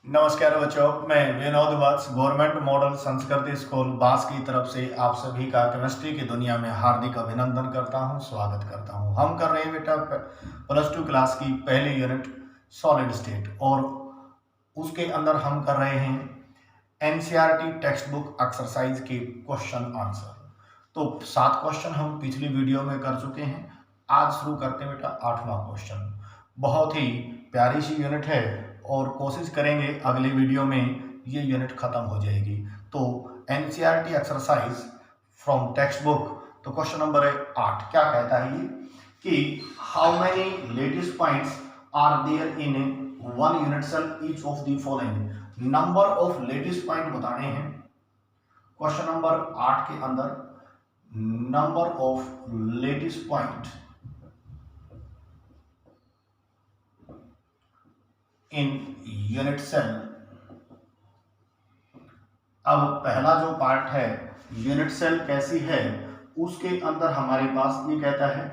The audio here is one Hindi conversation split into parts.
नमस्कार बच्चों, मैं विनोद वत्स गवर्नमेंट मॉडल संस्कृति स्कूल बांस की तरफ से आप सभी का केमिस्ट्री की दुनिया में हार्दिक अभिनंदन करता हूं, स्वागत करता हूं। हम कर रहे हैं बेटा +2 क्लास की पहली यूनिट सॉलिड स्टेट और उसके अंदर हम कर रहे हैं एनसीईआरटी टेक्स्ट बुक एक्सरसाइज के क्वेश्चन आंसर। तो 7 क्वेश्चन हम पिछली वीडियो में कर चुके हैं। आज शुरू करते हैं बेटा 8वां क्वेश्चन। बहुत ही प्यारी सी यूनिट है और कोशिश करेंगे अगले वीडियो में ये यूनिट खत्म हो जाएगी। तो NCERT exercise from textbook. तो क्वेश्चन नंबर है 8। क्या कहता है ये कि how many lattice points are there in one unit cell each of the following. Number of lattice point बताने हैं क्वेश्चन नंबर 8 के अंदर। Number of lattice point in unit cell. अब पहला जो पार्ट है यूनिट सेल कैसी है उसके अंदर हमारे पास ये कहता है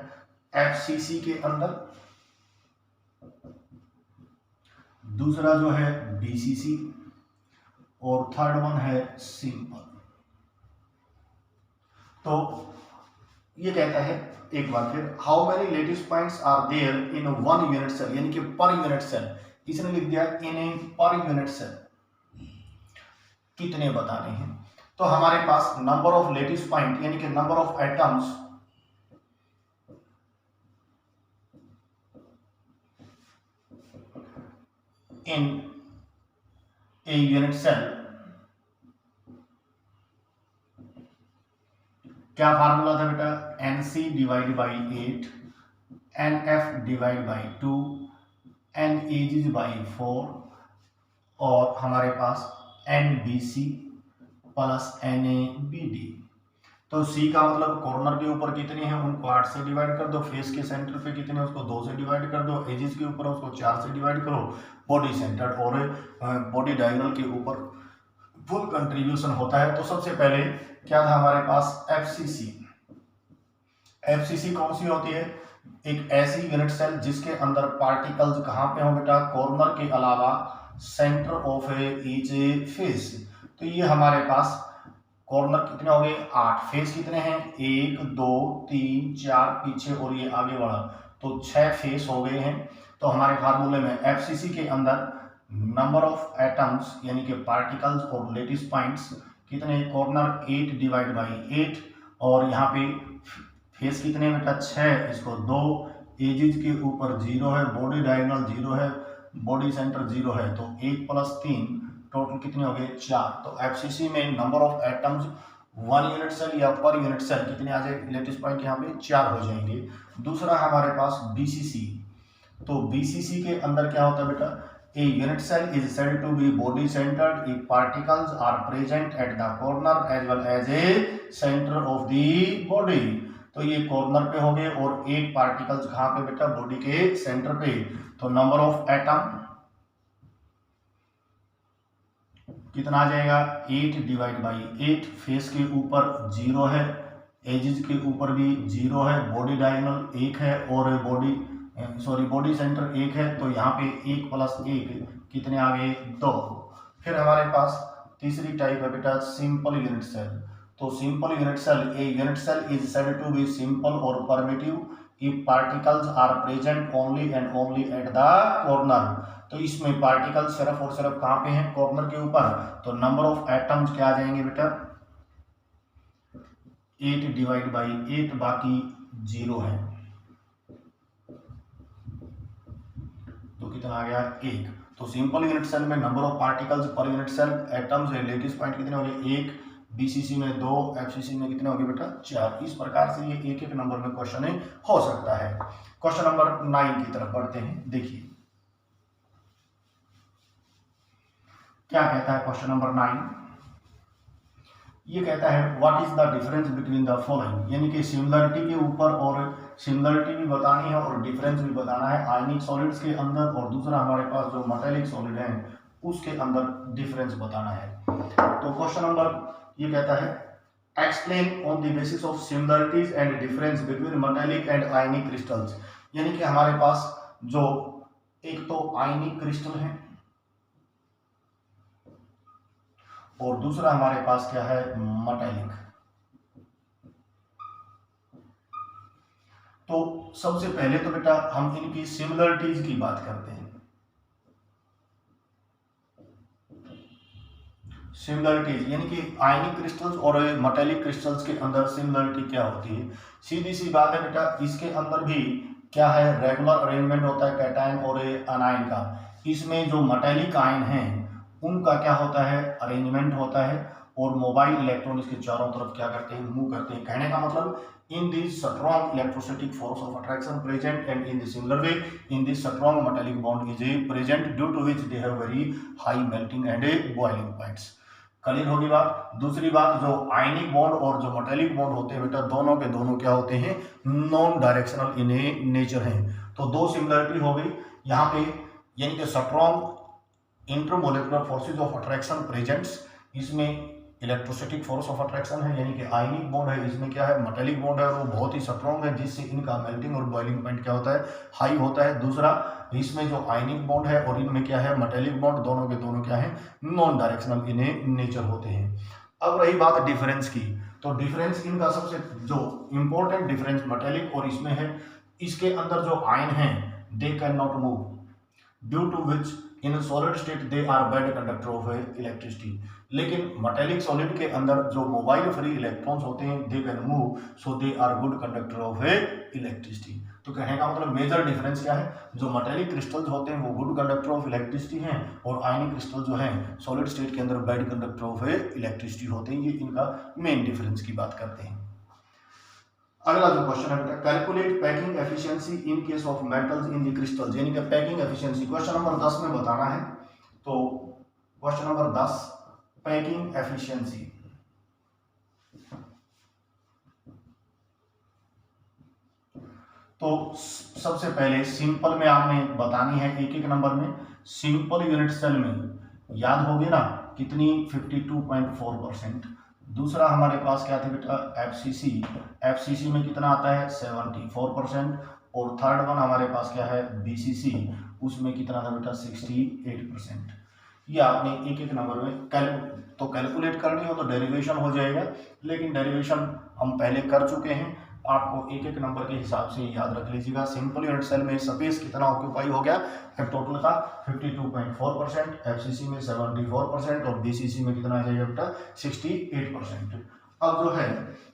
एफसीसी के अंदर, दूसरा जो है बीसीसी और थर्ड वन है सिंपल। तो ये कहता है एक बार फिर, how many lattice points are there in one unit cell, यानी कि पर यूनिट सेल। इसने लिख दिया इन ए पर यूनिट सेल, कितने बताने हैं। तो हमारे पास नंबर ऑफ लेटिस पॉइंट यानी कि number of atoms in a unit cell, क्या फार्मूला था बेटा, NC divide by 8, NF divide by 2, NAG by 4 और हमारे पास NBC प्लस NABD। तो C का मतलब कॉर्नर के ऊपर कितने हैं उनको 8 से डिवाइड कर दो, फेस के सेंटर पे कितने उसको 2 से डिवाइड कर दो, एजेस के ऊपर उसको 4 से डिवाइड करो, बॉडी सेंटर और बॉडी डायगोनल के ऊपर फुल कंट्रीब्यूशन होता है। तो सबसे पहले क्या था हमारे पास FCC। FCC कौन सी होती है, एक ऐसी यूनिट सेल जिसके अंदर पार्टिकल्स कहाँ पे हो बेटा, कॉर्नर के अलावा सेंटर ऑफ ईच फेस। तो ये हमारे पास कॉर्नर कितने हो गए 8, फेस कितने हैं 1 2 3 4 पीछे और ये आगे बढ़ा, तो 6 फेस हो गए हैं। तो हमारे फार्मूले में FCC के अंदर नंबर ऑफ एटम्स यानी कि पार्टिकल्स और लेटिस पॉइंट्स कितने, कॉर्नर 8 डिवाइड बाई 8 और यहाँ पे फेस कितने बेटा 6, इसको 2, एजेस के ऊपर 0 है, बॉडी डायगोनल 0 है, बॉडी सेंटर 0 है, तो 1 प्लस 3 टोटल कितने हो गए 4। तो एफसीसी में number of atoms one unit cell या पर यूनिट सेल कितने आ जाए, लेटिस पॉइंट यहाँ पे 4 हो जाएंगे। दूसरा हमारे पास बीसीसी। तो बीसीसी के अंदर क्या होता है बेटा, A unit cell is said to be body centered if particles are present at the corner as well as a center of the body। तो ये कॉर्नर पे हो गए और 8 पार्टिकल्स कहाँ पे बेटा, बॉडी के सेंटर पे। तो नंबर ऑफ एटम कितना आ जाएगा 8 डिवाइड बाई 8, फेस के ऊपर 0 है, एजेस के ऊपर भी 0 है, बॉडी डायगोनल 1 है और बॉडी सेंटर 1 है, तो यहाँ पे 1 प्लस 1 कितने आ गए 2। फिर हमारे पास तीसरी टाइप है बेटा सिंपल यूनिट सेल। तो simple unit cell, a unit cell is said to be simple और primitive if particles are present only and only at the corner. तो इसमें पार्टिकल सिर्फ और सिर्फ कहाँ पे हैं, कॉर्नर के ऊपर। तो नंबर ऑफ एटम्स क्या आ जाएंगे बेटा 8 डिवाइड बाई 8, बाकी 0 है, तो कितना आ गया 1। तो सिंपल यूनिट सेल में number of particles per unit cell, atoms lattice point कितने हो गए 1, बीसीसी में 2, एफसीसी में कितने हो गए बेटा 4। इस प्रकार से ये एक एक नंबर में क्वेश्चन हो सकता है। क्वेश्चन नंबर 9 की तरफ बढ़ते हैं। देखिए क्या कहता है क्वेश्चन नंबर 9। ये कहता है what is the difference between the following, यानी कि सिमिलरिटी के ऊपर और सिमिलरिटी भी बतानी है और डिफरेंस भी बताना है आयनिक सॉलिड्स के अंदर, और दूसरा हमारे पास जो मेटालिक सॉलिड है उसके अंदर डिफरेंस बताना है। तो क्वेश्चन नंबर ये कहता है explain on the basis of similarities and difference between metallic and ionic crystals, यानी कि हमारे पास जो एक तो आयनिक क्रिस्टल है और दूसरा हमारे पास क्या है, मेटालिक। तो सबसे पहले तो बेटा हम इनकी सिमिलरिटीज की बात करते हैं। सिमिलरिटीज यानी कि आयनिक क्रिस्टल्स और मेटालिक क्रिस्टल्स के अंदर सिमिलरिटी क्या होती है। सीधी सी बात है बेटा, इसके अंदर भी क्या है, रेगुलर अरेंजमेंट होता है कैटायन और अनायन का। इसमें जो मेटालिक आयन हैं उनका क्या होता है, अरेंजमेंट होता है, और मोबाइल इलेक्ट्रॉन इसके चारों तरफ क्या करते हैं, मूव करते हैं। कहने का मतलब, in this strong electrostatic force of attraction present, and in the similar way in this strong metallic bond is present, due to which they have very high melting and boiling points। Clear होगी बात। दूसरी बात, जो आयनिक बॉन्ड और जो मेटालिक बॉन्ड होते हैं बेटा, दोनों के दोनों क्या होते हैं, नॉन डायरेक्शनल इन नेचर हैं। तो दो सिमिलरिटी हो गई यहाँ पे, यानी कि strong intermolecular forces of attraction presents, इसमें इलेक्ट्रोस्टैटिक फोर्स ऑफ अट्रैक्शन है, यानी कि आयनिक बॉन्ड है, इसमें क्या है, मेटालिक बॉन्ड है, और वो बहुत ही स्ट्रॉन्ग है, जिससे इनका मेल्टिंग और बॉइलिंग पॉइंट क्या होता है, हाई होता है। दूसरा, इसमें जो आयनिक बॉन्ड है और इनमें क्या है, मेटालिक बॉन्ड, दोनों के दोनों क्या है, नॉन डायरेक्शनल इन नेचर होते हैं। अब रही बात डिफरेंस की, तो डिफरेंस इनका सबसे जो इंपॉर्टेंट डिफरेंस मेटालिक और इसमें है, इसके अंदर जो आयन है they can not move, due to which in solid state they are bad conductor of electricity. लेकिन मेटालिक सॉलिड के अंदर जो मोबाइल फ्री इलेक्ट्रॉन्स होते हैं they can move, so they are good conductor of electricity. तो कहने का मतलब मेजर डिफरेंस क्या है, जो मेटालिक क्रिस्टल्स होते हैं वो गुड कंडक्टर ऑफ इलेक्ट्रिसिटी हैं, और आयनिक क्रिस्टल जो हैं सॉलिड स्टेट के अंदर बैड कंडक्टर ऑफ इलेक्ट्रिसिटी होते हैं। ये इनका मेन डिफरेंस की बात करते हैं। अगला जो क्वेश्चन है बेटा, calculate packing efficiency in case of metals in the crystals, यानी कि पैकिंग एफिशिएंसी क्वेश्चन नंबर 10 में बताना है। तो क्वेश्चन नंबर 10, पैकिंग एफिशिएंसी। तो सबसे पहले सिंपल में आपने बतानी है एक एक नंबर में। सिंपल यूनिट सेल में याद होगी ना कितनी, 52.4%। दूसरा हमारे पास क्या था बेटा, एफसीसी। एफसीसी में कितना आता है, 74%। और थर्ड वन हमारे पास क्या है, बीसीसी, उसमें कितना था बेटा, 68%। ये आपने एक एक नंबर में कैलकुलेट करनी हो तो डेरिवेशन हो जाएगा, लेकिन डेरिवेशन हम पहले कर चुके हैं। आपको एक एक नंबर के हिसाब से याद रख लीजिएगा। सिंपल यूनिट सेल में स्पेस कितना ऑक्यूपाई हो गया टोटल का, 52.4%, एफसीसी में 74% और बीसीसी में कितना आ जाएगा बेटा, 68%। अब जो है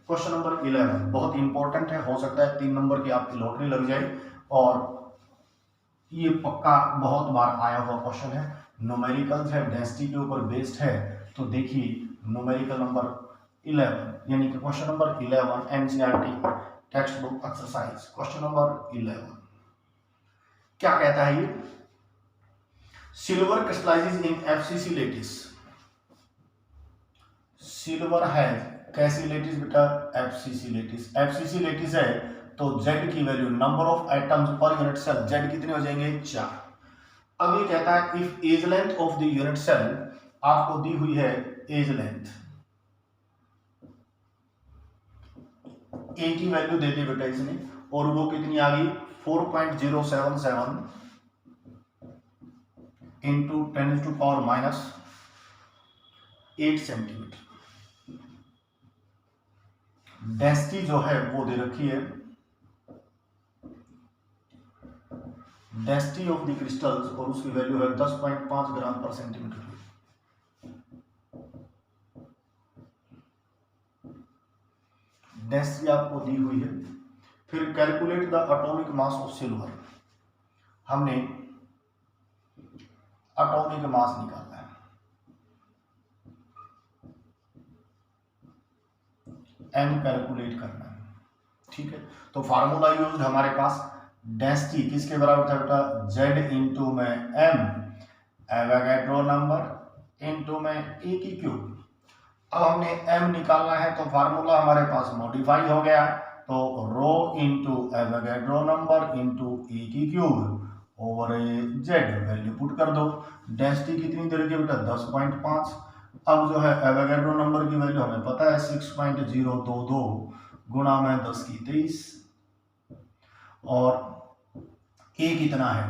क्वेश्चन नंबर 11 बहुत इंपॉर्टेंट है, हो सकता है 3 नंबर की आपकी लॉटरी लग जाए, और ये पक्का बहुत बार आया हुआ क्वेश्चन है। न्यूमेरिकल्स है, डेंसिटी के ऊपर बेस्ड है। तो देखिए न्यूमेरिकल नंबर 11 यानी कि question number 11 NCERT text book exercise question number 11 क्या कहता है, ये सिल्वर क्रिस्टलाइजेस इन एफसीसी लेटिस। सिल्वर है कैसी लेटिस बेटा, एफसीसी लेटिस। एफसीसी लेटिस है तो Z की value, number of atoms per unit cell, Z कितने हो जाएंगे, 4। अब ये कहता है if edge length of the unit cell, आपको दी हुई है एज लेंथ, ए की वैल्यू दे दी बेटा इसने, और वो कितनी आ गई, 4.077 इंटू 10⁻⁸ सेंटीमीटर। डेंसिटी जो है वो दे रखी है, डेंसिटी ऑफ द क्रिस्टल्स, और उसकी वैल्यू है 10.5 ग्राम पर सेंटीमीटर। डेंसिटी आपको दी हुई है। फिर calculate the atomic mass of silver, हमने एटॉमिक मास निकालना है, एम कैलकुलेट करना है, ठीक है। तो फार्मूला यूज हमारे पास, डेंसिटी किसके बराबर था बेटा, Z इंटू में M एवोगैड्रो नंबर इंटू में E की क्यूब। अब हमने M निकालना है तो फार्मूला हमारे पास मॉडिफाई हो गया, तो rho into Avogadro number into E की cube over Z value put कर दो। डेंसिटी कितनी दे रखी है बेटा, 10.5। अब जो है एवोगैड्रो नंबर की वैल्यू हमें पता है 6.022 गुणा में 10 की 23, और ए कितना है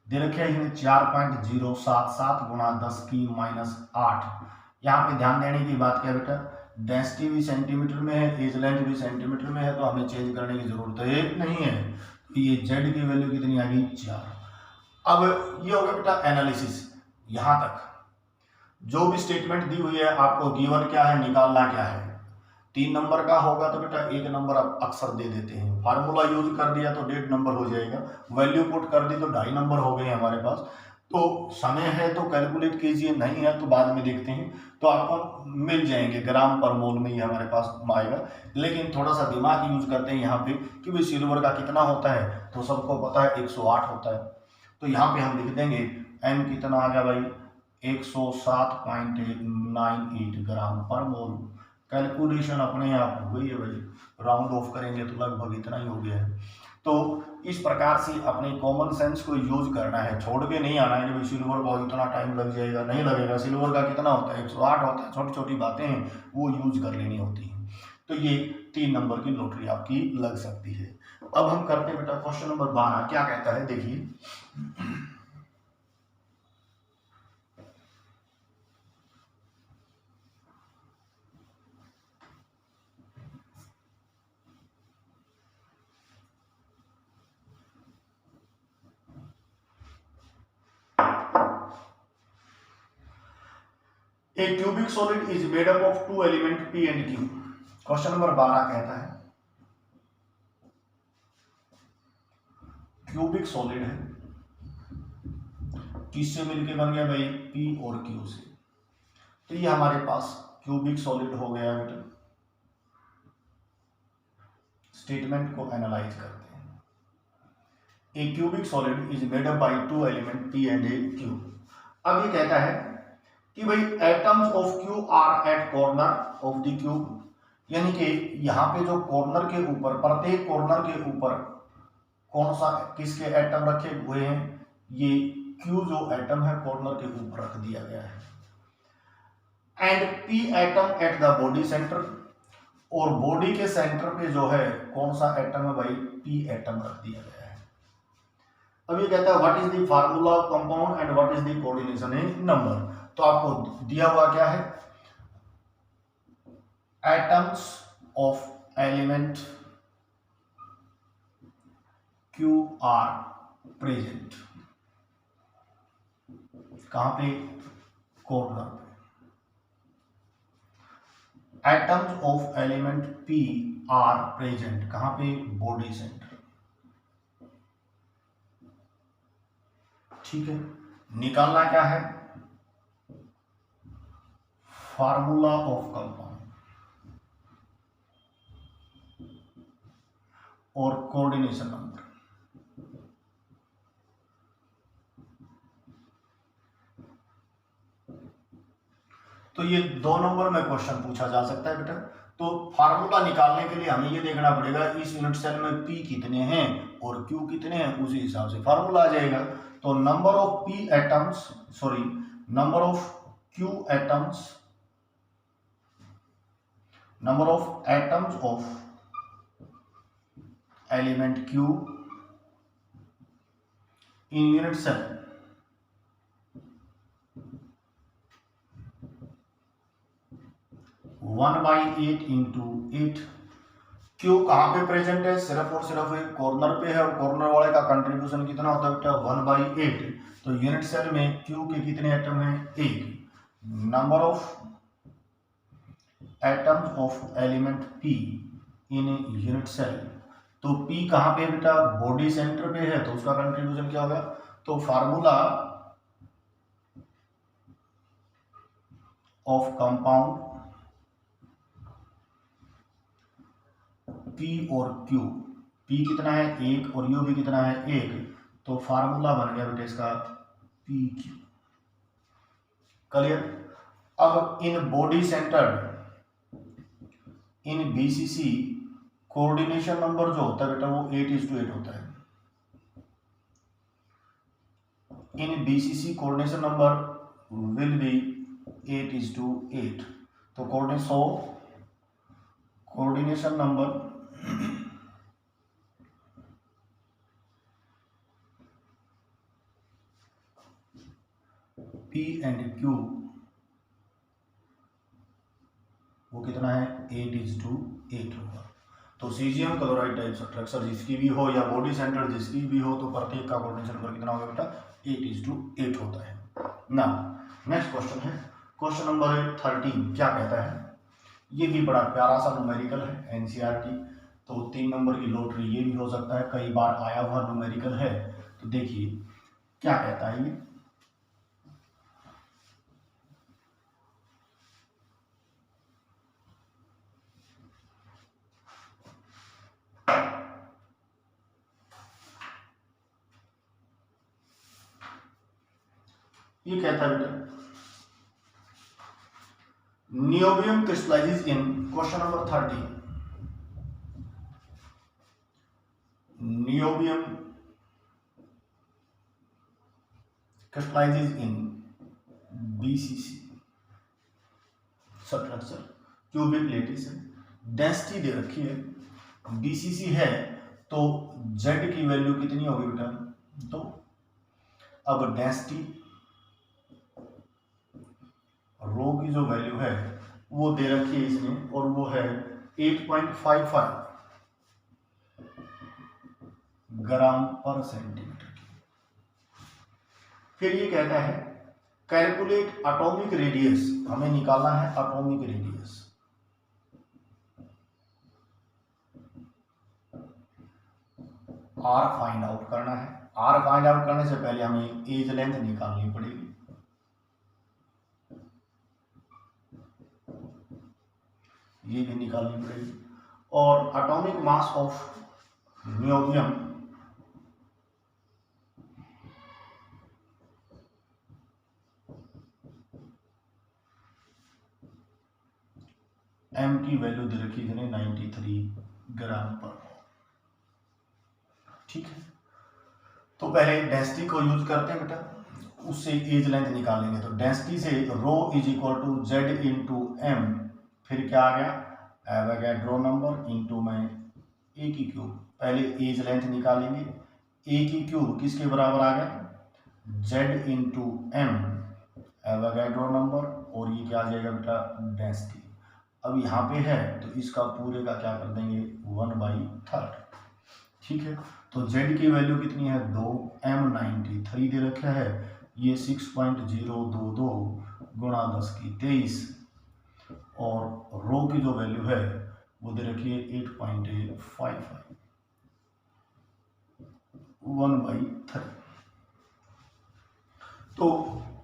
दे रखे हैं 4.077 गुणा 10 की -8, यहाँ पे ध्यान देने की बात क्या बेटा, डेंसिटी भी सेंटीमीटर में है, एज लेंथ भी सेंटीमीटर में है, तो हमें चेंज करने की जरूरत नहीं है। तो ये जेड की वैल्यू कितनी आ गई, 4। अब ये हो गया बेटा एनालिसिस। यहां तक जो भी स्टेटमेंट दी हुई है आपको गिवन क्या है, निकालना क्या है। 3 नंबर का होगा तो बेटा 1 नंबर आप अक्सर दे देते हैं, फार्मूला यूज कर दिया तो 1.5 नंबर हो जाएगा, वैल्यू पुट कर दी तो 2.5 नंबर हो गए हमारे पास। तो समय है तो कैलकुलेट कीजिए, नहीं है तो बाद में देखते हैं, तो आपको मिल जाएंगे ग्राम पर मोल में, ये हमारे पास आएगा। लेकिन थोड़ा सा दिमाग यूज करते हैं यहाँ पे कि भाई सिल्वर का कितना होता है, तो सबको पता है 108 होता है। तो यहाँ पे हम लिख देंगे एम कितना आ गया भाई, 107.98 ग्राम पर मोल। कैलकुलेशन अपने आप हो गई है भाई, राउंड ऑफ करेंगे तो लगभग इतना ही हो गया है। तो इस प्रकार से अपने कॉमन सेंस को यूज करना है, छोड़ के नहीं आना है कि भाई सिल्वर को इतना टाइम लग जाएगा, नहीं लगेगा। सिल्वर का कितना होता है, 108 होता है। छोटी छोटी बातें हैं वो यूज कर लेनी होती हैं। तो ये 3 नंबर की लॉटरी आपकी लग सकती है। अब हम करते हैं बेटा क्वेश्चन नंबर 12, क्या कहता है देखिए। A cubic solid is made up of 2 element P and Q। Question number 12 कहता है क्यूबिक सॉलिड है, किससे मिलके बन गया भाई, P और Q से। तो ये हमारे पास क्यूबिक सॉलिड हो गया बेटा। स्टेटमेंट को एनालाइज करते हैं। A cubic solid is made up by 2 element P and Q। अब ये कहता है कि भाई atoms of Q are at corner of the cube, यानी कि यहाँ पे जो कॉर्नर के ऊपर, प्रत्येक कॉर्नर के ऊपर कौन सा, किसके एटम रखे हुए हैं, ये Q जो एटम है कॉर्नर के ऊपर रख दिया गया है। And P atom at the body centre, और बॉडी के सेंटर पे जो है कौन सा एटम है भाई, P एटम रख दिया गया है। अब ये कहता है what is the formula of compound and what is the coordination in number. तो आपको दिया हुआ क्या है, atoms of element Q are present, कहां पे, कॉर्नर पे। Atoms of element P are present कहां पे, बॉडी सेंटर। ठीक है, निकालना क्या है, फार्मूला ऑफ कंपाउंड और कोऑर्डिनेशन नंबर। तो ये 2 नंबर में क्वेश्चन पूछा जा सकता है बेटा। तो फार्मूला निकालने के लिए हमें ये देखना पड़ेगा इस यूनिट सेल में P कितने हैं और Q कितने हैं, उसी हिसाब से फार्मूला आ जाएगा। तो number of P atoms, sorry number of Q atoms, number of atoms of element Q in unit cell 1/8 into 8। Q कहां पे प्रेजेंट है, सिर्फ और सिर्फ एक कॉर्नर पे है, और कॉर्नर वाले का कंट्रीब्यूशन कितना होता है बेटा, 1/8। तो यूनिट सेल में क्यू के कितने एटम हैं, 1। Number of atoms of element P in unit cell, तो P कहां पे है बेटा, बॉडी सेंटर पे है, तो उसका कंट्रीब्यूशन क्या होगा। तो फार्मूला ऑफ कंपाउंड P और Q, P कितना है 1 और U भी कितना है 1, तो फार्मूला बन गया बेटा इसका PQ। क्लियर। अब in body centred, in BCC coordination number जो होता है बेटा वो 8:8 होता है। इन BCC coordination number will be 8:8। तो coordination number P and Q वो कितना है 8:8 होगा। तो सीजियम क्लोराइड टाइप स्ट्रक्चर जिसकी भी हो या बॉडी सेंटर जिसकी भी हो तो प्रत्येक का कोऑर्डिनेशन नंबर कितना होगा बेटा 8:8 होता है ना। नेक्स्ट क्वेश्चन है क्वेश्चन नंबर 13 क्या कहता है, ये भी बड़ा प्यारा सा न्यूमेरिकल है एनसीईआरटी, तो 3 नंबर की लॉटरी ये भी हो सकता है, कई बार आया हुआ न्यूमेरिकल है। तो देखिए क्या कहता है ये कहता है बेटा niobium crystallizes in question number 13, niobium crystallizes in BCC structure, cubic lattice है, डेंसिटी दे रखी है, BCC है, तो Z की वैल्यू कितनी होगी बेटा, तो अब डेंसिटी रो की जो वैल्यू है वो दे रखी है इसमें और वो है 8.55 ग्राम पर सेंटीमीटर की। फिर ये कहता है कैलकुलेट एटॉमिक रेडियस, हमें निकालना है atomic radius, r find out करना है। आर फाइंड आउट करने से पहले हमें एज लेंथ निकालनी पड़ेगी, ये भी निकालनी पड़ेगी, और atomic mass of niobium M की वैल्यू दे रखी है 93 ग्राम पर, ठीक है। तो पहले डेंसिटी को यूज करते हैं बेटा, उससे एज लेंथ निकालेंगे। तो डेंसिटी से rho is equal to Z into M, फिर क्या आ गया एवोगैड्रो नंबर इंटू में ए की क्यूब, पहले एज लेंथ निकालेंगे, ए की क्यूब किसके बराबर आ गया Z into M Avogadro number, और ये क्या आ जाएगा बेटा डेंसिटी। अब यहाँ पे है तो इसका पूरे का क्या कर देंगे 1/3, ठीक है। तो Z की वैल्यू कितनी है 2, M 93 दे रखा है, ये 6.022 गुणा 10 की 23, और रो की जो वैल्यू है वो दे रखी है 8.55 1/3। तो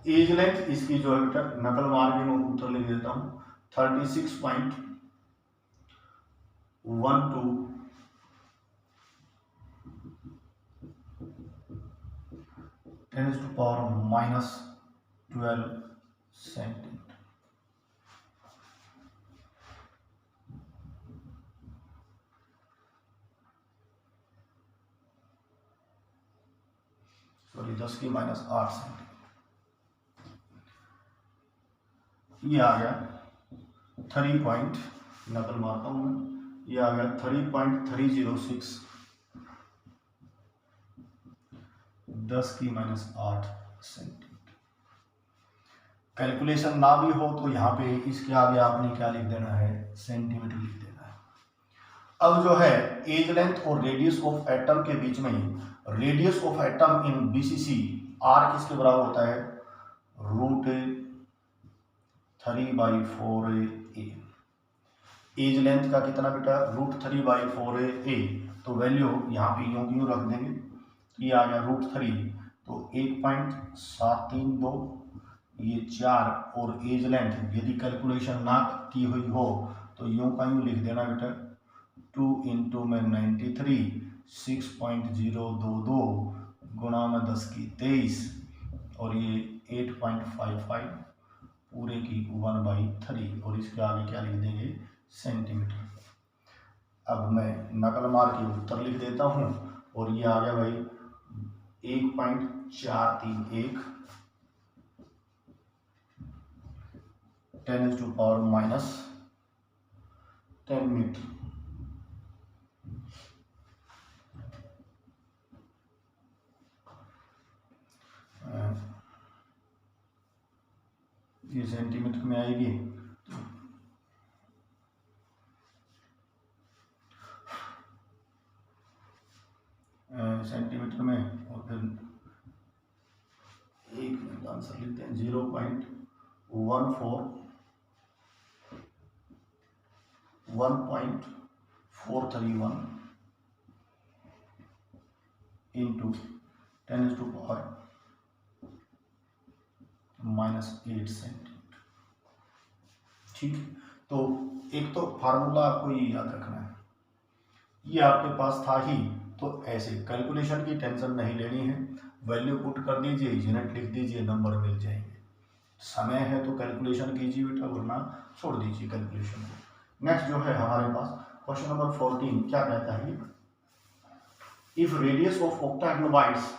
एज लेंथ इसकी जो है बेटा नकल मार के मैं उत्तर लिख देता हूँ 36.12 10⁻⁻12 सेंटीमीटर। सॉरी 10⁻⁸ सेंटीमीटर, ये आ गया 3 पॉइंट, नकल मारता हूँ मैं, ये आ गया 3.306 10⁻⁸ सेंटीमीटर। कैलकुलेशन ना भी हो तो यहाँ पे इसके आगे आपने क्या लिख देना है सेंटीमीटर लिख देना है। अब जो है एज लेंथ और रेडियस ऑफ एटम के बीच में, radius of atom in BCC r किसके बराबर होता है √3/4a, एज लेंथ का कितना बेटा √3/4a, तो वैल्यू यहाँ पे यूं यूं रख देंगे, ये आ गया √3, तो 1.732, ये 4, और एज लेंथ यदि कैलकुलेशन ना की हुई हो तो यूं का यूं लिख देना बेटा 2 इंटू में 93 6.022 गुणा में 10 की 23, और ये 8.55 पूरे की 1/3, और इसके आगे क्या लिख देंगे सेंटीमीटर। अब मैं नकल मार के उत्तर लिख देता हूँ, और ये आ गया भाई 1.431 10⁻⁻10 मीटर। ये सेंटीमीटर में आएगी, सेंटीमीटर में, और फिर एक मिनट आंसर लिखते हैं 1.431 इंटू 10⁻⁻8 सेंटीमीटर। ठीक, तो एक तो फार्मूला आपको ये याद रखना है, ये आपके पास था ही, तो ऐसे कैलकुलेशन की टेंशन नहीं लेनी है, वैल्यू पुट कर दीजिए, यूनिट लिख दीजिए, नंबर मिल जाएंगे। समय है तो कैलकुलेशन कीजिए बेटा, वरना छोड़ दीजिए कैलकुलेशन को। नेक्स्ट जो है हमारे पास क्वेश्चन नंबर 14 क्या कहता है, if radius of octahedral voids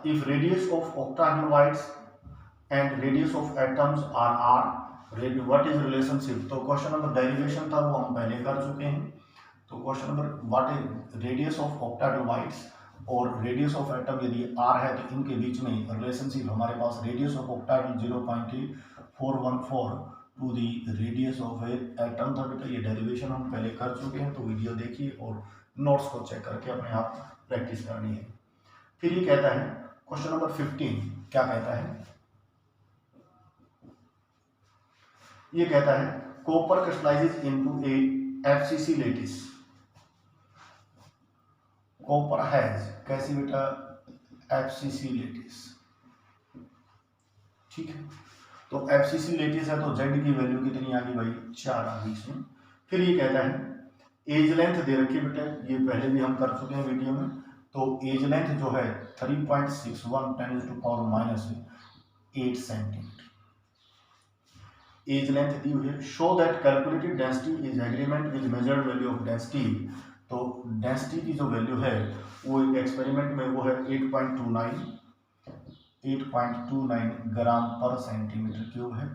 if radius of octahedroids and radius of atoms are r, what is relationship। तो क्वेश्चन नंबर डेरिवेशन था वो हम पहले कर चुके हैं। तो question number what is radius of octahedral voids और रेडियस ऑफ एटम यदि r है तो इनके बीच में रिलेशनशिप हमारे पास radius of octahedral void 0.414 to the radius of atom था बेटा। ये डेरिवेशन हम पहले कर चुके हैं, तो वीडियो देखिए और नोट्स को चेक करके अपने आप प्रैक्टिस करनी है। फिर ये कहता है क्वेश्चन नंबर 15 क्या कहता है, ये कहता है copper crystallizes into a FCC lattice. Copper has कैसी बेटा, एफसीसी लेटिस। ठीक है, तो एफसीसी लेटिस है तो जेड की वैल्यू कितनी आ गई भाई, 4 आ गई इसमें। फिर ये कहता है एज लेंथ दे रखी है बेटा, ये पहले भी हम कर चुके हैं वीडियो में। तो एज लेंथ जो है 3.61 10⁻⁸ सेंटीमीटर एज लेंथ दी हुई है। Show that calculated density is agreement with measured value of density. तो डेंसिटी की जो वैल्यू है वो एक्सपेरिमेंट में वो है 8.29 ग्राम पर सेंटीमीटर क्यूब है,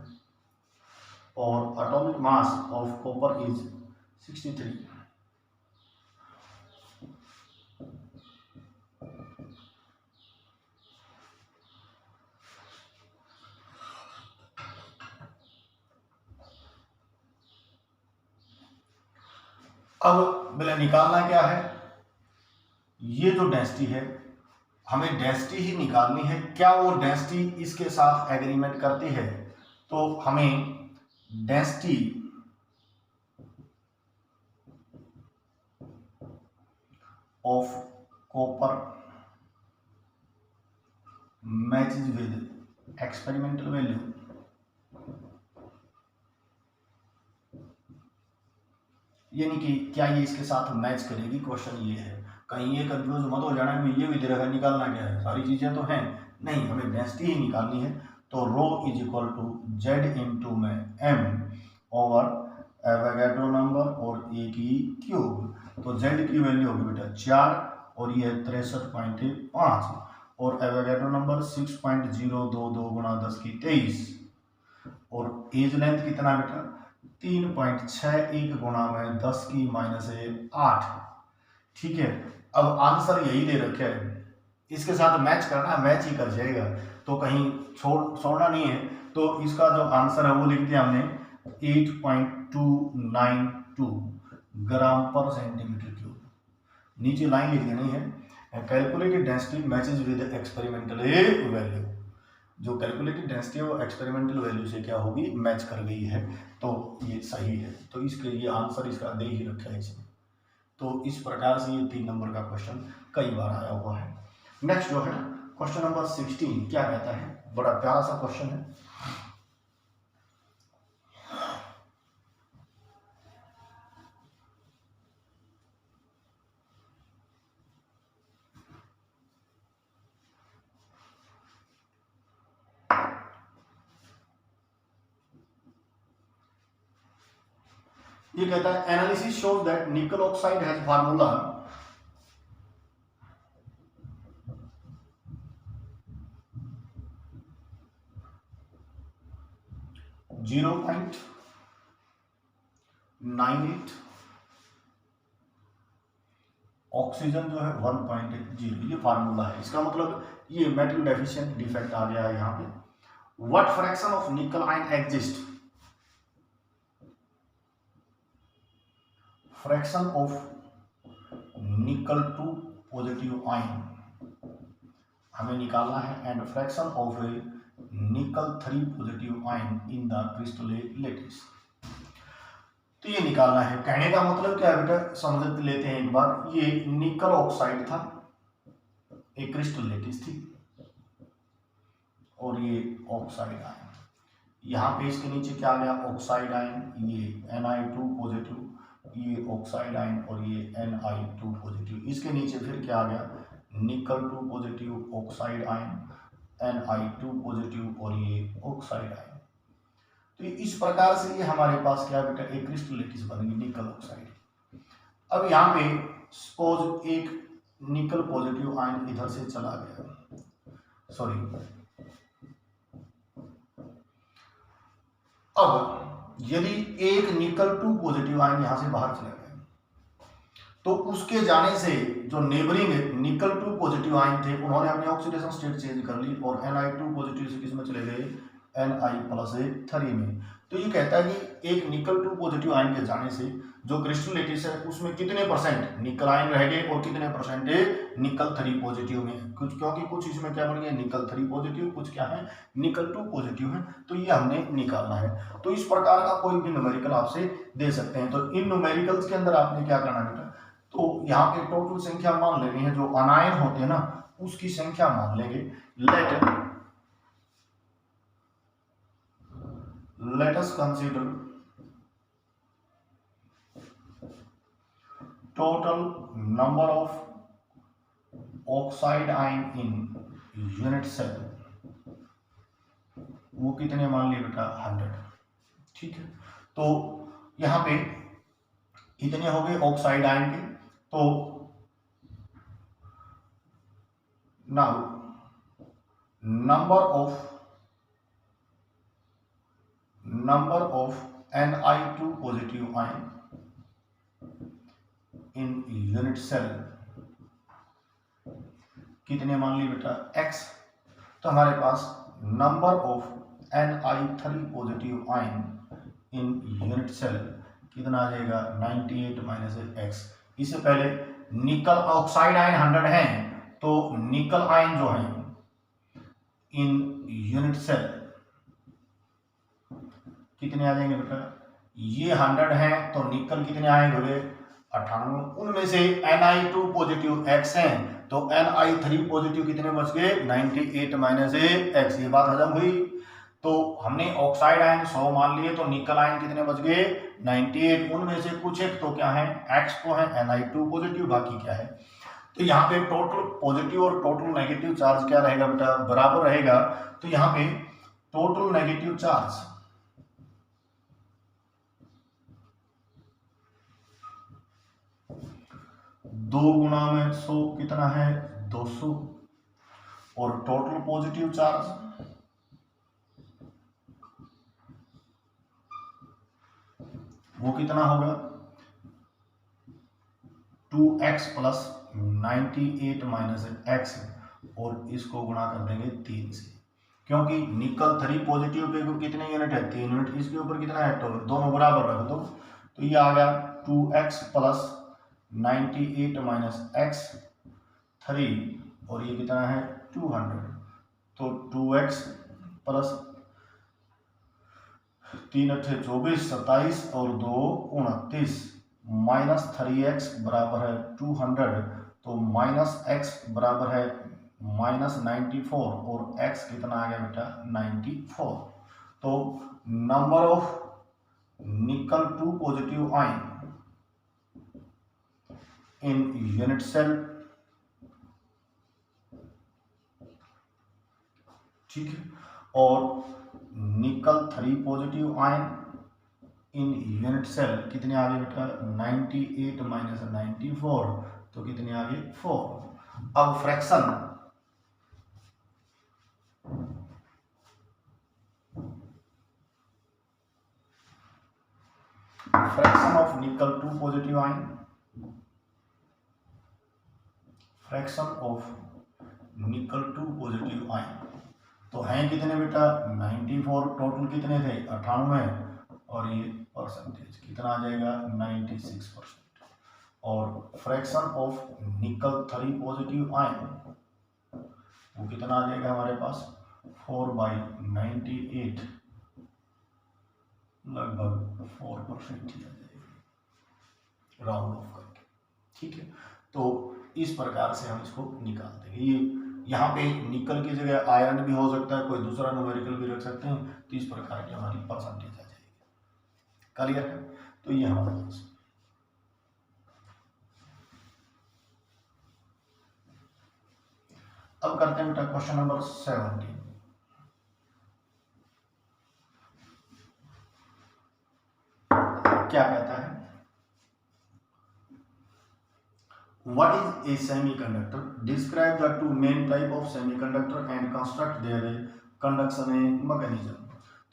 और atomic mass of copper is 63। अब बोले निकालना क्या है, ये जो डेंसिटी है हमें डेंसिटी ही निकालनी है। क्या वो डेंसिटी इसके साथ एग्रीमेंट करती है, तो हमें density of copper matches with experimental value. यानी कि क्या ये इसके साथ मैच करेगी, क्वेश्चन ये है। कहीं ये कंफ्यूज मत हो जाना कि ये भी दे रखा निकालना क्या है, सारी चीजें तो हैं नहीं, हमें डेंसिटी ही निकालनी है। तो rho is equal to Z into में एम ओवर एवोगाड्रो नंबर और ए की क्यूब। तो जेड की वैल्यू होगी बेटा 4 और ये 63.5 और एवोगाड्रो नंबर 6.022 गुणा 10 की 23 और एज लेंथ कितना बेटा 3.61 गुणा में 10 की -8। ठीक है, अब आंसर यही दे रखे है, इसके साथ मैच करना है, मैच ही कर जाएगा, तो कहीं छोड़ना नहीं है। तो इसका जो आंसर है वो लिख दिया हमने 8.292 ग्राम पर सेंटीमीटर क्यूब। नीचे लाइन लिख देनी है, calculated density matches with experimental value. जो कैलकुलेटेड डेंसिटी है वो एक्सपेरिमेंटल वैल्यू से क्या होगी, मैच कर गई है, तो ये सही है। तो इसके लिए आंसर इसका दे ही रखा है इसमें। तो इस प्रकार से ये 3 नंबर का क्वेश्चन कई बार आया हुआ है। नेक्स्ट जो है क्वेश्चन नंबर 16 क्या कहता है, बड़ा प्यारा सा क्वेश्चन है। ये कहता है एनालिसिस शोज दैट निकल ऑक्साइड हैज फार्मूला 0.98 ऑक्सीजन जो है 1.0, ये फार्मूला है। इसका मतलब ये मेटल डेफिशिएंट डिफेक्ट आ गया है यहाँ पे। व्हाट फ्रैक्शन ऑफ निकल ion exist, fraction of nickel 2 positive ion हमें निकालना है, एंड फ्रैक्शन ऑफ ए निकल 3 positive ion in the crystal lattice. तो ये निकालना है। कहने का मतलब क्या है बेटा, समझ लेते हैं एक बार। ये निकल ऑक्साइड था, एक क्रिस्टल लैटिस थी, और ये ऑक्साइड आयन। यहाँ पे इसके नीचे क्या आ गया, ऑक्साइड आयन, ये Na2 पॉजिटिव, ये ऑक्साइड आयन, और ये Na2 पॉजिटिव। इसके नीचे फिर क्या आ गया, निकल 2 positive, oxide ion, Na2 positive, और ये ऑक्साइड आयन। तो इस प्रकार से ये हमारे पास क्या बेटा, एक क्रिस्टल लैटिस बन गई निकल ऑक्साइड। अब यहाँ पे सपोज एक निकल पॉजिटिव आयन इधर से चला गया, सॉरी, अब यदि एक निकल 2 पॉजिटिव आयन यहां से बाहर चला गया, तो उसके जाने से जो नेबरिंग निकल 2 पॉजिटिव आयन थे उन्होंने अपनी ऑक्सीडेशन स्टेट चेंज कर ली और Na2 पॉजिटिव से किस में चले गए, Na+3 में। तो ये कहता है कि एक निकल 2 पॉजिटिव आयन के जाने से जो क्रिस्टल लैटिस है उसमें कितने परसेंट निकल आयन रह गए और कितने परसेंट निकल 3 पॉजिटिव में, कुछ क्योंकि कुछ इसमें क्या बन गया, निकल 3 पॉजिटिव, कुछ क्या है, निकल 2 पॉजिटिव है। तो ये हमने निकालना है। तो इस प्रकार का कोई भी न्यूमेरिकल आपसे दे सकते हैं। तो इन न्यूमेरिकल्स के अंदर आपने क्या करना है बेटा, तो यहाँ पे टोटल संख्या मान लेनी है, जो अनायन होते हैं ना उसकी संख्या मान लेंगे। let us consider total number of oxide ion in unit cell, वो कितने मान लिए बेटा, 100। ठीक है, तो यहां पे इतने हो गए ऑक्साइड आयन के। तो now number of Ni2 positive ion in unit cell कितने मान लिए बेटा, x। तो हमारे पास number of Ni3 positive ion in unit cell कितना आ जाएगा, 98 माइनस x। इससे पहले निकल ऑक्साइड आयन 100 है, तो निकल आयन जो है इन यूनिट सेल कितने आ जाएंगे बेटा, ये 100 है तो निकल कितने आएंगे, 98। उनमें से Ni2 पॉजिटिव x है, तो Ni3 पॉजिटिव कितने बच गए, 98 माइनस x। ये बात हजम हुई। तो हमने ऑक्साइड आयन 100 मान लिए, तो निकल आयन कितने बच गए, 98। उनमें से कुछ एक तो क्या है, x को है Ni2 पॉजिटिव, बाकी क्या है। तो यहाँ पे टोटल पॉजिटिव और टोटल नेगेटिव चार्ज क्या रहेगा बेटा, बराबर रहेगा। तो यहाँ पे टोटल नेगेटिव चार्ज 2 गुणा में 100 कितना है, 200, और टोटल पॉजिटिव चार्ज वो कितना होगा, 2x प्लस 98 माइनस x, और इसको गुणा कर देंगे 3 से, क्योंकि निकल 3 पॉजिटिव पे कितने यूनिट है, 3 यूनिट, इसके ऊपर कितना है, तो दोनों बराबर रख दो। तो ये आ गया 2x प्लस 98 माइनस x 3, और ये कितना है 200। तो 2x प्लस 3 अट्ठे 24, 27 और 2 29, माइनस 3x बराबर है 200। तो माइनस x बराबर है माइनस 94, और x कितना आ गया बेटा, 94। तो number of nickel 2 positive ion in unit cell, ठीक है, और nickel 3 positive ion in unit cell कितने आ गए बेटा, 98 माइनस 94, तो कितने आ गए, 4। अब fraction of nickel 2 positive ion fraction of nickel 2 positive ion. तो हैं कितने बेटा 94, टोटल कितने थे 98, और ये परसेंटेज कितना आ जाएगा 96%। और फ्रैक्शन ऑफ निकल 3 पॉजिटिव आयन वो कितना आ जाएगा हमारे पास 4/98, लगभग 4% ही आ जाएगा राउंड ऑफ करके। ठीक है, तो इस प्रकार से हम इसको निकालते हैं। ये यहाँ पे निकल की जगह आयरन भी हो सकता है, कोई दूसरा न्यूमेरिकल भी रख सकते हैं, तो इस प्रकार की हमारी परसेंटेज आ जाएगी। क्लियर है? तो ये हमारे पास अब करते हैं बेटा क्वेश्चन नंबर 17। क्या कहता है, what is a semiconductor, describe the two main type of semiconductor and construct their conduction mechanism।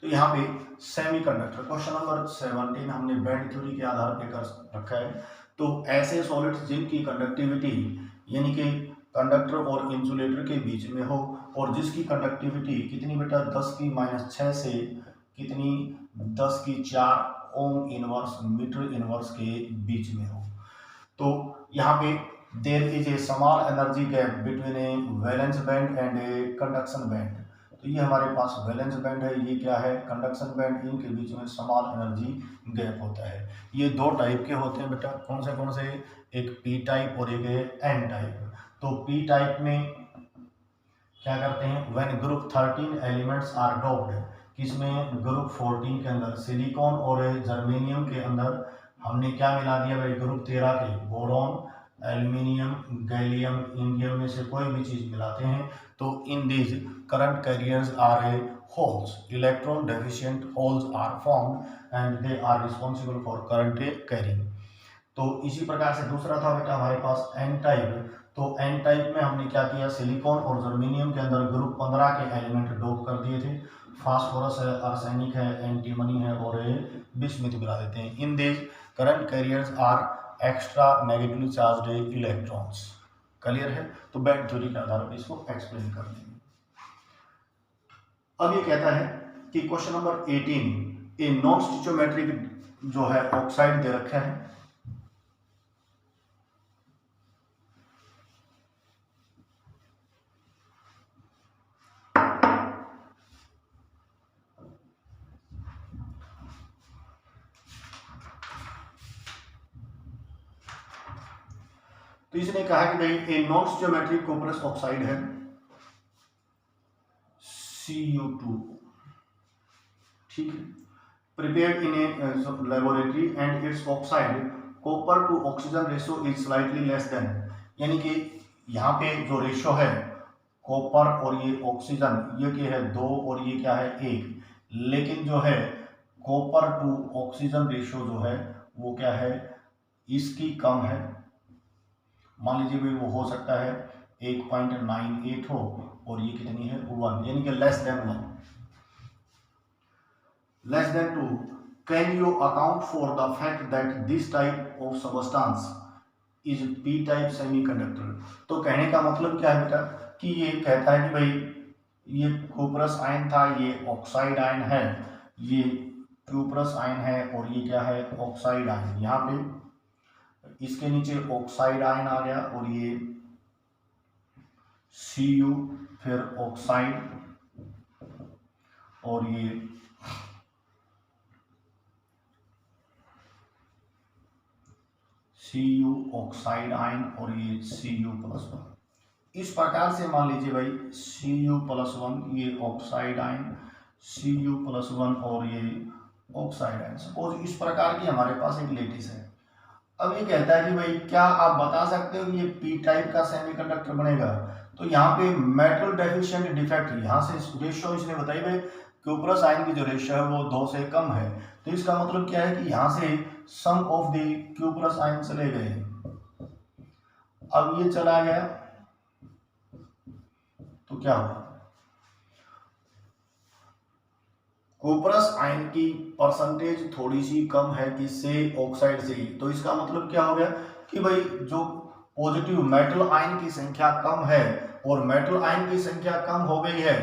तो यहाँ पे सेमीकंडक्टर क्वेश्चन नंबर 17 हमने बैंड थ्योरी के आधार पे कर रखा है। तो ऐसे सॉलिड्स जिनकी कंडक्टिविटी यानी कि कंडक्टर और इंसुलेटर के बीच में हो, और जिसकी कंडक्टिविटी कितनी बेटा 10⁻⁶ से कितनी 10⁴ ओम इनवर्स मीटर इनवर्स के बीच में हो। तो यहाँ पे there is a small energy gap between a valence band and a conduction band. तो ये हमारे पास वैलेंस बैंड है, ये क्या है कंडक्शन बैंड, इनके बीच में स्मॉल एनर्जी गैप होता है। ये दो टाइप के होते हैं बेटा, कौन से, एक पी टाइप और एक एन टाइप। तो पी टाइप में क्या करते हैं, when group 13 elements are doped, किसमें ग्रुप 14 के अंदर सिलिकॉन और जर्मेनियम के अंदर हमने क्या मिला दिया भाई, ग्रुप 13 के बोरॉन, एल्यूमिनियम, गैलियम, इंडियम में से कोई भी चीज मिलाते हैं, तो in this current carriers are a holes, electron deficient holes are formed and they are responsible for current carrying. तो इसी प्रकार से दूसरा था बेटा हमारे पास एन टाइप। तो एन टाइप में हमने क्या किया, सिलिकॉन और जर्मेनियम के अंदर ग्रुप 15 के एलिमेंट डोप कर दिए थे, फास्फोरस है, आर्सेनिक है, एंटीमनी है और बिस्मिथ मिला देते हैं। In this current carriers are extra negatively charged electrons. Clear है? तो बैंड थ्योरी के आधार पर इसको एक्सप्लेन कर देंगे। अब ये कहता है कि क्वेश्चन नंबर 18, ए नॉन स्टिचोमेट्रिक जो है ऑक्साइड दे रखा है, तो इसने कहा कि भाई ए नॉन स्टिचोमेट्रिक कोपरस ऑक्साइड है Cu2, ठीक है, prepared in a laboratory and it's oxide copper two oxygen ratio is slightly less than, यानी कि यहाँ पे जो रेशियो है कॉपर और ये ऑक्सीजन, ये क्या है 2 और ये क्या है 1, लेकिन जो है कॉपर टू ऑक्सीजन रेशियो जो है वो क्या है इसकी कम है। मान लीजिए भाई वो हो सकता है 1.98 हो और ये कितनी है 1, यानी कि less than 1, less than 2। Can you account for the fact that this type of substance is P type semiconductor. तो कहने का मतलब क्या है बेटा कि ये कहता है कि भाई ये कुपरस आयन था, ये ऑक्साइड आयन है, ये क्यूपरस आयन है और ये क्या है ऑक्साइड आयन। यहाँ पे इसके नीचे ऑक्साइड आयन आ गया और ये Cu, फिर ऑक्साइड और ये Cu ऑक्साइड आयन और ये Cu+1। इस प्रकार से मान लीजिए भाई Cu+1 ये ऑक्साइड आयन, Cu+1 और ये ऑक्साइड आयन। सपोज इस प्रकार की हमारे पास एक लेटिस है। अब ये कहता है कि भाई क्या आप बता सकते हो कि ये पी टाइप का सेमीकंडक्टर बनेगा। तो यहाँ पे मेटल डेफिशिएंट डिफेक्ट, यहाँ से रेशियो इसने बताई भाई क्यूपरस आयन की जो रेशियो है वो 2 से कम है, तो इसका मतलब क्या है कि यहाँ से सम ऑफ द क्यूपरस आयन चले गए। अब ये चला गया तो क्या होगा, क्यूपरस आयन की परसेंटेज थोड़ी सी कम है किससे ऑक्साइड से ही। तो इसका मतलब क्या हो गया कि भाई जो पॉजिटिव मेटल आयन की संख्या कम है और मेटल आयन की संख्या कम हो गई है,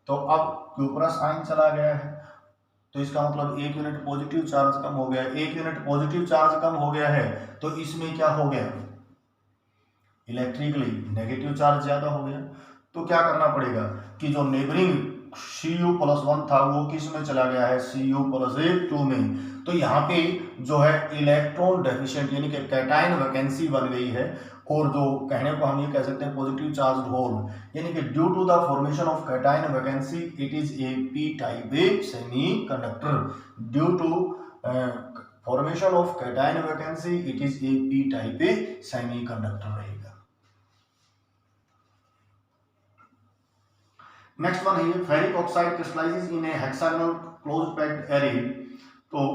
तो अब क्यूप्रस आयन चला गया है, तो इसका मतलब 1 यूनिट पॉजिटिव चार्ज कम हो गया है। 1 यूनिट पॉजिटिव चार्ज कम हो गया है तो इसमें क्या हो गया, इलेक्ट्रिकली नेगेटिव चार्ज ज्यादा हो गया। तो क्या करना पड़ेगा कि जो नेबरिंग Cu+1 था वो किस में चला गया है, Cu+2 में। तो यहाँ पे जो है इलेक्ट्रॉन डेफिशिएंट यानी कि कैटायन वैकेंसी बन गई है, और जो कहने को हम ये कह सकते हैं पॉजिटिव चार्ज होल, यानी कि due to the formation of cation vacancy it is a P type a semiconductor. Due to formation of cation vacancy it is a P type a semiconductor रहेगा। नेक्स्ट वन है ferric oxide crystallizes in a hexagonal close packed array. तो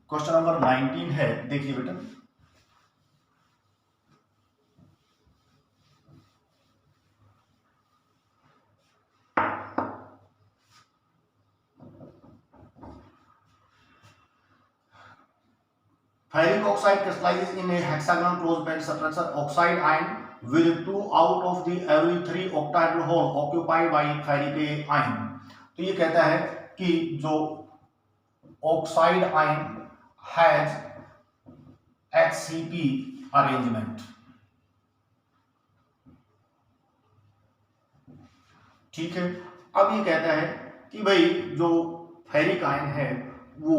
क्वेश्चन नंबर 19 है, देखिए बेटा। Ferric oxide crystallizes in a hexagonal closed packed structure. Oxide ion with 2 out of the every 3 octahedral hole occupied by ferric ion। तो ये कहता है कि जो oxide ion has HCP arrangement, ठीक है। अब ये कहता है कि भाई जो फेरिक आयन है वो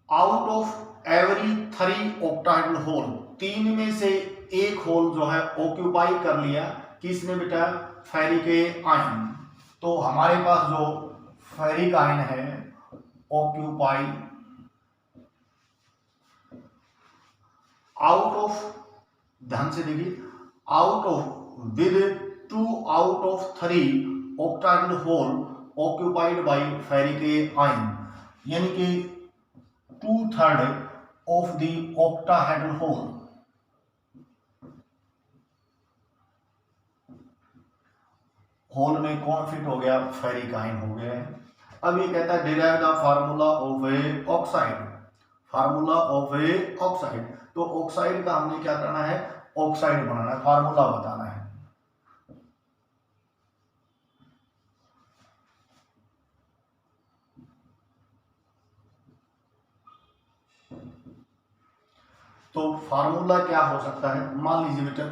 out of every 3 octahedral hole, 3 में से एक होल जो है ऑक्यूपाई कर लिया किसने बेटा, फेरिक आयन। तो हमारे पास जो फेरिक आयन है ऑक्यूपाई आउट ऑफ, ध्यान से देखिए, out of with 2 out of 3 octahedral hole occupied by ferric ion, यानी कि 2/3 of the octahedral hole। Hole में कौन फिट हो गया, फेरिक आयन हो गया है। अब ये कहता है derive the formula of A oxide, formula of A oxide. तो ऑक्साइड का हमने क्या करना है, ऑक्साइड बनाना है, फार्मूला बताना है। तो फार्मूला क्या हो सकता है, मान लीजिए बेटा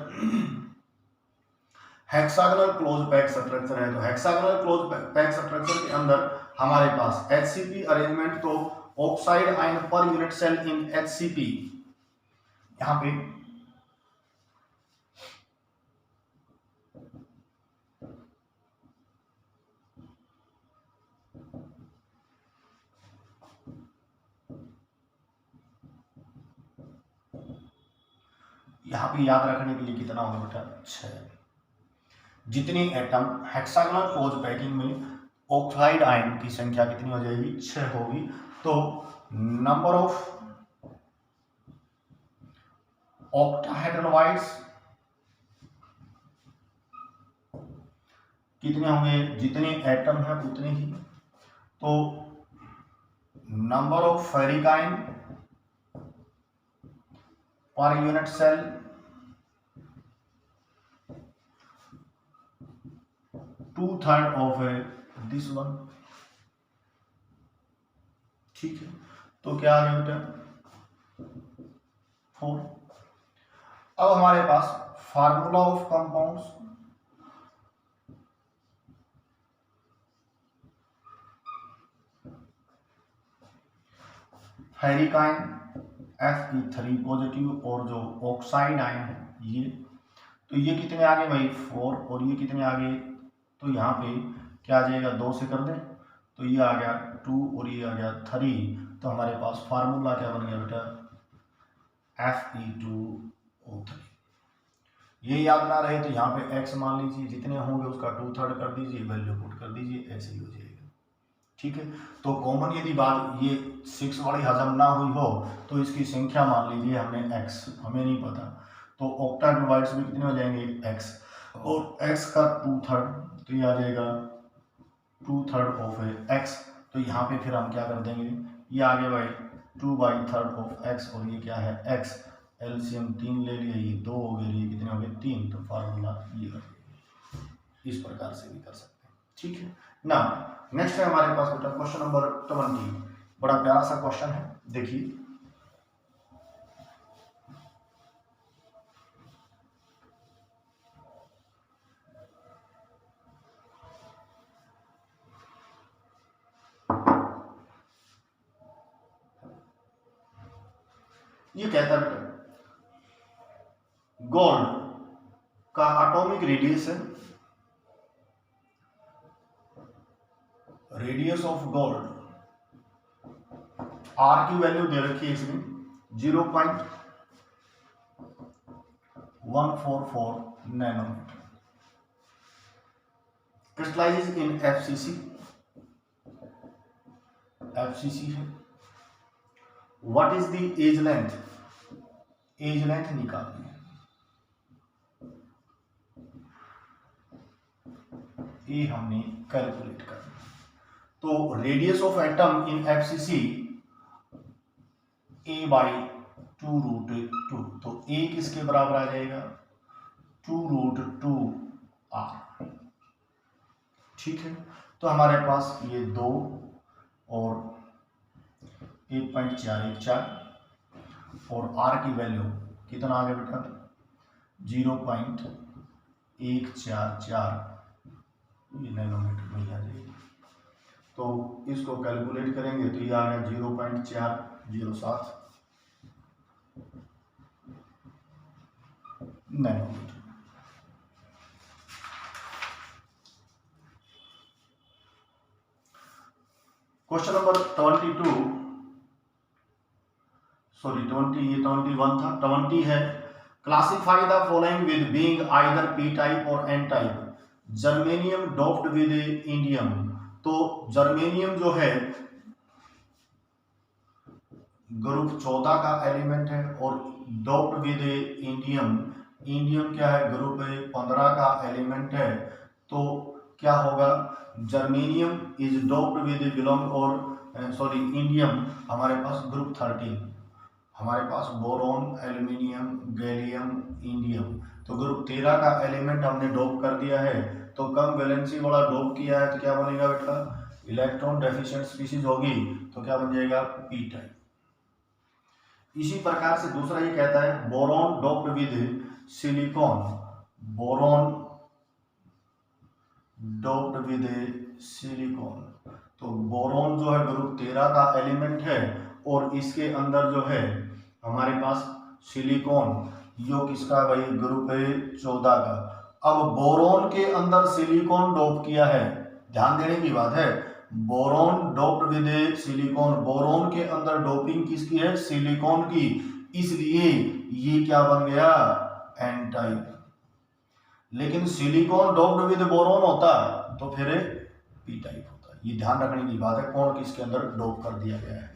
हेक्सागोनल क्लोज पैक स्ट्रक्चर है, तो हेक्सागोनल क्लोज पैक स्ट्रक्चर के अंदर हमारे पास HCP अरेंजमेंट, तो oxide ion per unit cell in HCP। यहां पे याद रखने के लिए कितना होगा बेटा, 6। जितनी एटम हेक्सागोनल क्लोज पैकिंग में ऑक्साइड आयन की संख्या कितनी हो जाएगी, 6 होगी। तो नंबर ऑफ ऑक्टाहेड्रल कितने होंगे, जितने एटम है उतने ही। तो number of ferric ion per unit cell 2/3 of this one, ठीक है। तो क्या आ गया बेटा, 4। अब हमारे पास formula of compounds, ferric ion Fe3 positive, और जो ऑक्साइड आयन है ये, तो ये कितने आ गए भाई, 4, और ये कितने आ गए, तो यहाँ पे क्या आ जाएगा, 2 से कर दें, तो ये आ गया 2 और ये आ गया 3। तो हमारे पास फार्मूला क्या बन गया बेटा, Fe2O3। ये याद ना रहे तो यहाँ पे x मान लीजिए, जितने होंगे उसका 2/3 कर दीजिए, वैल्यू पुट कर दीजिए, ऐसे ही हो जाएगा, ठीक है। तो कॉमन यदि बात ये 6 वाली हजम ना हुई हो तो इसकी संख्या मान लीजिए हमने x, हमें नहीं पता, तो ऑक्टाहेड्रल में कितने हो जाएंगे, x, और x का 2/3, तो ये आ जाएगा 2/3 ऑफ x। तो यहाँ पे फिर हम क्या कर देंगे, ये आ गया भाई 2/3 ऑफ x, और ये क्या है x, एलसीएम 3 ले लिया, ये 2 हो गए, ये कितने हो गए 3, तो फार्मूला ये हो गया। इस प्रकार से भी कर सकते हैं, ठीक है ना। नेक्स्ट है हमारे पास बेटा क्वेश्चन नंबर 20, बड़ा प्यारा सा क्वेश्चन है, देखिए। ये कहता है बेटा गोल्ड का atomic radius of gold, r की वैल्यू दे रखी है इसमें 0.144 नैनोमीटर, क्रिस्टलाइज इन एफसीसी है। What is the edge length निकालनी है, ये हमने कैलकुलेट करना। तो radius of atom in FCC a/2√2, तो a किसके बराबर आ जाएगा 2√2r, ठीक है। तो हमारे पास ये 2 और 1.414 और r की वैल्यू कितना आ गया बेटा 0.144 नैनोमीटर में आ जाएगी। तो इसको कैलकुलेट करेंगे तो ये आ गया 0.407 नैनोमीटर। क्वेश्चन नंबर 21 ये 21 था, 20 है। Classify the following with being either p type और n type, germanium doped with indium. तो जर्मेनियम जो है ग्रुप 14 का एलिमेंट है और डोप्ड विद इंडियम क्या है ग्रुप 15 का एलिमेंट है। तो क्या होगा germanium is doped with belong और इंडियम हमारे पास ग्रुप 13, हमारे पास बोरोन, एल्यूमिनियम, गैलियम, इंडियम। तो ग्रुप 13 का एलिमेंट हमने डोप कर दिया है, तो कम वैलेंसी वाला डोप किया है, तो क्या बनेगा बेटा इलेक्ट्रॉन डेफिशिएंट स्पीशीज होगी, तो क्या बन जाएगा पी टाइप। इसी प्रकार से दूसरा ये कहता है boron doped with silicon, boron doped with silicon. तो बोरोन जो है ग्रुप 13 का एलिमेंट है और इसके अंदर जो है हमारे पास सिलिकॉन, यो किसका भाई ग्रुप 14 का। अब बोरोन के अंदर सिलिकॉन डोप किया है, ध्यान देने की बात है, boron doped with silicon, boron के अंदर डोपिंग किसकी है सिलिकॉन की, इसलिए ये क्या बन गया एन टाइप। लेकिन सिलिकॉन डोप्ड विद बोरोन होता तो फिर पी टाइप होता। ये ध्यान रखने की बात है कौन किसके अंदर डोप कर दिया गया है।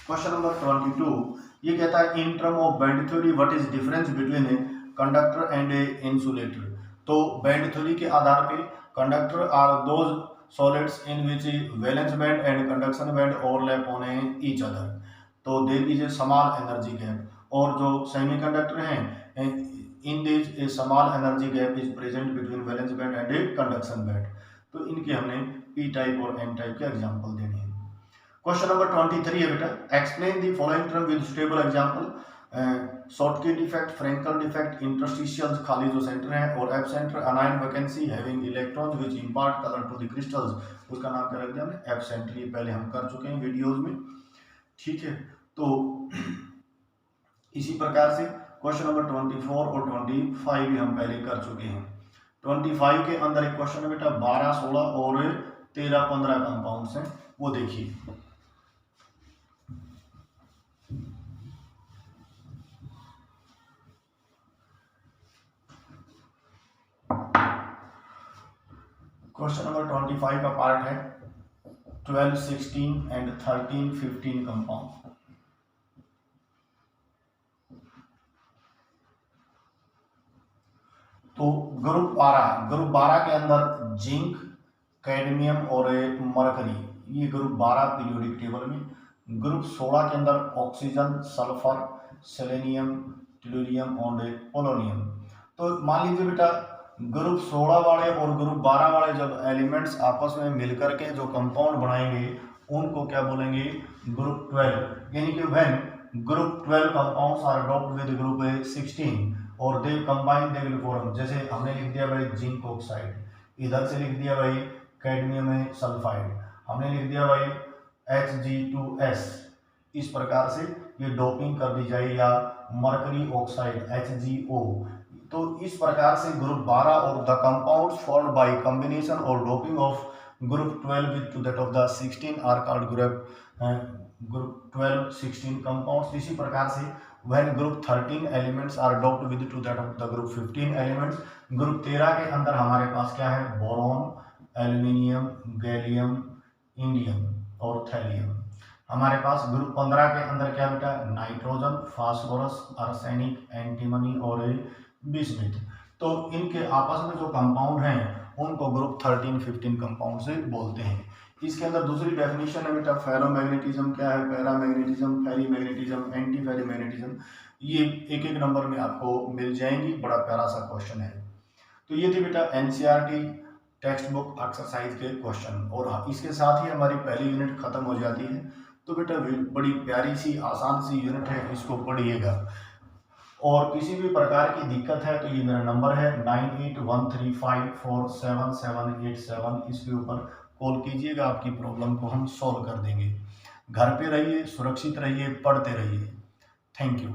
क्वेश्चन नंबर 22 ये कहता है in term of band theory what is difference between a conductor and a insulator. तो बैंड थ्योरी के आधार पे conductor are those solids in which valence band and conduction band overlap on each other, तो there is a small energy gap. और जो सेमीकंडक्टर हैं in this a small energy gap is present between valence band and a conduction band. तो इनके हमने पी टाइप और एन टाइप के एग्जांपल देने हैं। क्वेश्चन नंबर 23 है बेटा explain the following term with suitable example, Schottky defect, Frenkel defect, interstitials खाली जो सेंटर है और F centre anion vacancy having electrons which impart colour to the crystals, उसका नाम क्या रख दिया हमने एफ सेंटर। ये पहले हम कर चुके हैं वीडियोस में, ठीक है। तो इसी प्रकार से क्वेश्चन नंबर 24 और 25 भी हम पहले कर चुके हैं। 25 के अंदर एक क्वेश्चन है बेटा 12, 16 और 13, 15 कंपाउंड्स हैं, वो देखिए। क्वेश्चन नंबर 25 का पार्ट है 12, 16 एंड 13, 15 कंपाउंड। तो ग्रुप 12 के अंदर जिंक, कैडमियम और मरकरी, ये ग्रुप 12 पीरियोडिक टेबल में। ग्रुप 16 के अंदर ऑक्सीजन, सल्फर, सेलेनियम, टेलुरियम और पोलोनियम। तो मान लीजिए बेटा ग्रुप 16 वाले और ग्रुप 12 वाले जब एलिमेंट्स आपस में मिलकर के जो कंपाउंड बनाएंगे उनको क्या बोलेंगे, ग्रुप 12। यानी कि when group 12 compounds are docked with group 16 और they combine they will form, जैसे हमने लिख दिया भाई जिंक ऑक्साइड, इधर से लिख दिया भाई कैडमियम सल्फाइड, हमने लिख दिया भाई Hg2S। इस प्रकार से ये डोपिंग कर दी जाए, या मरकरी ऑक्साइड HgO। तो इस प्रकार से ग्रुप 12 और the compounds formed by combination और doping of group 12 with to that of the 16 are called group 12 16 compounds। इसी प्रकार से when group 13 elements are doped with to that of the group 15 elements, group 13 के अंदर हमारे पास क्या है, बोरॉन, एल्यूमिनियम, गैलियम, इंडियम और थैलियम। हमारे पास ग्रुप 15 के अंदर क्या बेटा, नाइट्रोजन, फास्फोरस, आर्सेनिक, एंटीमनी और बिस्मिथ। तो इनके आपस में जो कंपाउंड हैं उनको ग्रुप 13-15 कंपाउंड से बोलते हैं। इसके अंदर दूसरी डेफिनेशन है बेटा फेरोमैग्नेटिज्म क्या है, पैरामैग्नेटिज्म, फेरीमैग्नेटिज्म, एंटी फेरीमैग्नेटिज्म। ये एक एक नंबर में आपको मिल जाएंगी, बड़ा प्यारा सा क्वेश्चन है। तो ये थे बेटा एनसीईआरटी टेक्स्ट बुक एक्सरसाइज के क्वेश्चन, और इसके साथ ही हमारी पहली यूनिट खत्म हो जाती है। तो बेटा बड़ी प्यारी सी आसान सी यूनिट है, इसको पढ़िएगा। और किसी भी प्रकार की दिक्कत है तो ये मेरा नंबर है 9813547787, इसके ऊपर कॉल कीजिएगा, आपकी प्रॉब्लम को हम सॉल्व कर देंगे। घर पे रहिए, सुरक्षित रहिए, पढ़ते रहिए। Thank you.